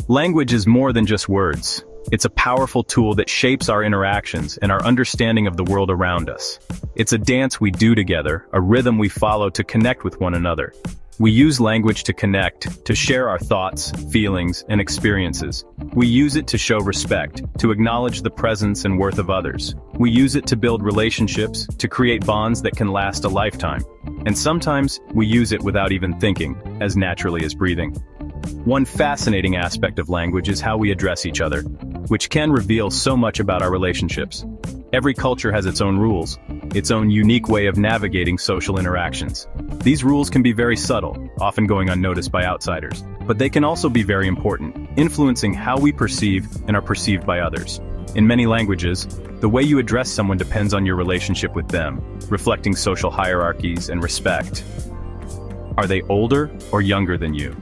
Language is more than just words. It's a powerful tool that shapes our interactions and our understanding of the world around us. It's a dance we do together, a rhythm we follow to connect with one another. We use language to connect, to share our thoughts, feelings, and experiences. We use it to show respect, to acknowledge the presence and worth of others. We use it to build relationships, to create bonds that can last a lifetime. And sometimes, we use it without even thinking, as naturally as breathing. One fascinating aspect of language is how we address each other, which can reveal so much about our relationships. Every culture has its own rules, its own unique way of navigating social interactions. These rules can be very subtle, often going unnoticed by outsiders, but they can also be very important, influencing how we perceive and are perceived by others. In many languages, the way you address someone depends on your relationship with them, reflecting social hierarchies and respect. Are they older or younger than you?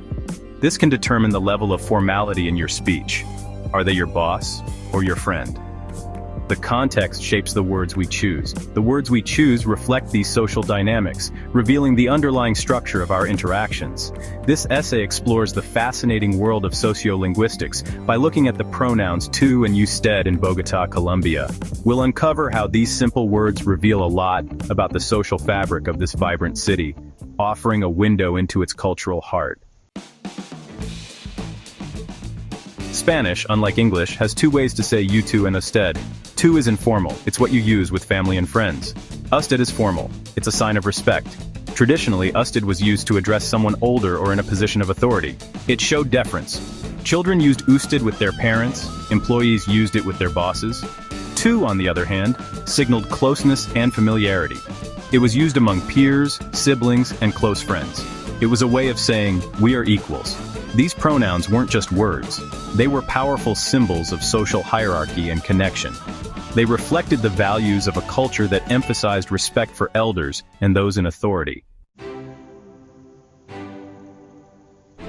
This can determine the level of formality in your speech. Are they your boss or your friend? The context shapes the words we choose. The words we choose reflect these social dynamics, revealing the underlying structure of our interactions. This essay explores the fascinating world of sociolinguistics by looking at the pronouns tú and usted in Bogotá, Colombia. We'll uncover how these simple words reveal a lot about the social fabric of this vibrant city, offering a window into its cultural heart. Spanish, unlike English, has two ways to say you too and usted. Tú is informal, it's what you use with family and friends. Usted is formal, it's a sign of respect. Traditionally, usted was used to address someone older or in a position of authority. It showed deference. Children used usted with their parents, employees used it with their bosses. Tú, on the other hand, signaled closeness and familiarity. It was used among peers, siblings, and close friends. It was a way of saying, we are equals. These pronouns weren't just words. They were powerful symbols of social hierarchy and connection. They reflected the values of a culture that emphasized respect for elders and those in authority.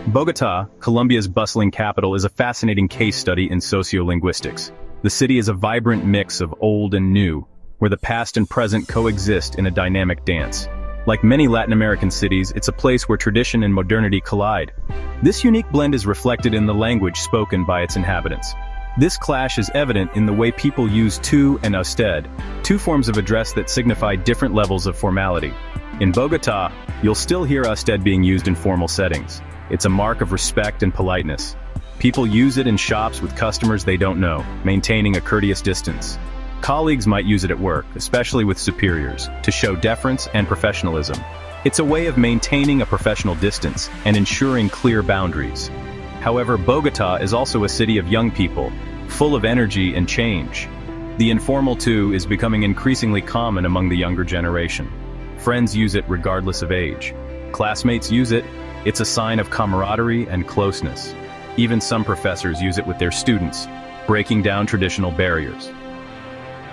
Bogotá, Colombia's bustling capital, is a fascinating case study in sociolinguistics. The city is a vibrant mix of old and new, where the past and present coexist in a dynamic dance. Like many Latin American cities, it's a place where tradition and modernity collide. This unique blend is reflected in the language spoken by its inhabitants. This clash is evident in the way people use tú and usted, two forms of address that signify different levels of formality. In Bogotá, you'll still hear usted being used in formal settings. It's a mark of respect and politeness. People use it in shops with customers they don't know, maintaining a courteous distance. Colleagues might use it at work, especially with superiors, to show deference and professionalism. It's a way of maintaining a professional distance and ensuring clear boundaries. However, Bogotá is also a city of young people, full of energy and change. The informal tú is becoming increasingly common among the younger generation. Friends use it regardless of age. Classmates use it. It's a sign of camaraderie and closeness. Even some professors use it with their students, breaking down traditional barriers.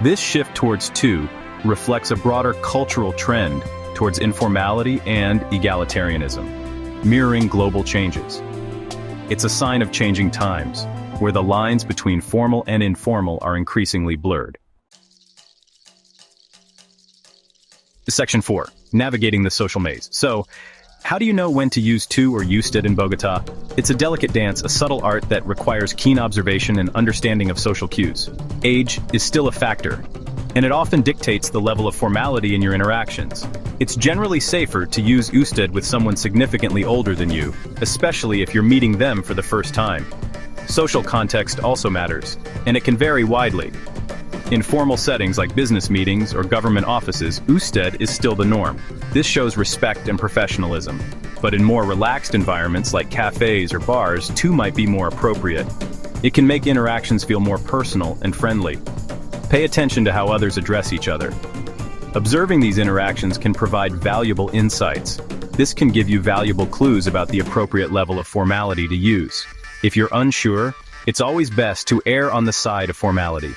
This shift towards tú reflects a broader cultural trend towards informality and egalitarianism, mirroring global changes. It's a sign of changing times, where the lines between formal and informal are increasingly blurred. Section 4. Navigating the social maze. So, how do you know when to use tú or usted in Bogotá? It's a delicate dance, a subtle art that requires keen observation and understanding of social cues. Age is still a factor, and it often dictates the level of formality in your interactions. It's generally safer to use usted with someone significantly older than you, especially if you're meeting them for the first time. Social context also matters, and it can vary widely. In formal settings like business meetings or government offices, usted is still the norm. This shows respect and professionalism. But in more relaxed environments like cafes or bars, tú might be more appropriate. It can make interactions feel more personal and friendly. Pay attention to how others address each other. Observing these interactions can provide valuable insights. This can give you valuable clues about the appropriate level of formality to use. If you're unsure, it's always best to err on the side of formality.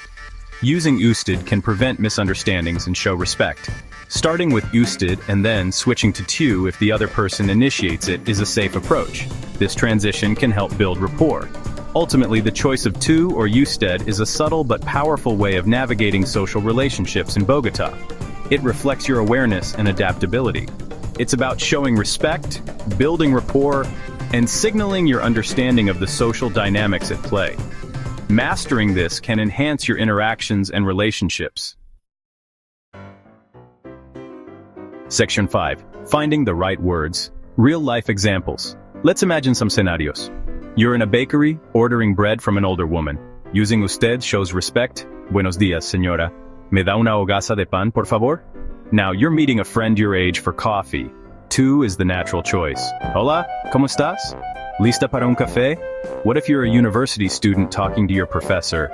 Using usted can prevent misunderstandings and show respect. Starting with usted and then switching to tú if the other person initiates it is a safe approach. This transition can help build rapport. Ultimately, the choice of tú or usted is a subtle but powerful way of navigating social relationships in Bogotá. It reflects your awareness and adaptability. It's about showing respect, building rapport, and signaling your understanding of the social dynamics at play. Mastering this can enhance your interactions and relationships. Section 5. Finding the right words. Real-life examples. Let's imagine some scenarios. You're in a bakery, ordering bread from an older woman. Using usted shows respect. Buenos días, señora. ¿Me da una hogaza de pan, por favor? Now, you're meeting a friend your age for coffee. Tú is the natural choice. Hola, ¿cómo estás? ¿Lista para un café? What if you're a university student talking to your professor?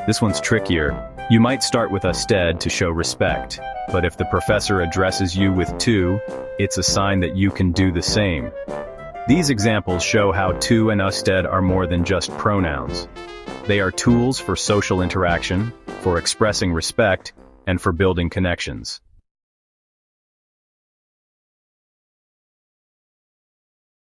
This one's trickier. You might start with usted to show respect, but if the professor addresses you with tú, it's a sign that you can do the same. These examples show how tú and usted are more than just pronouns. They are tools for social interaction, for expressing respect, and for building connections.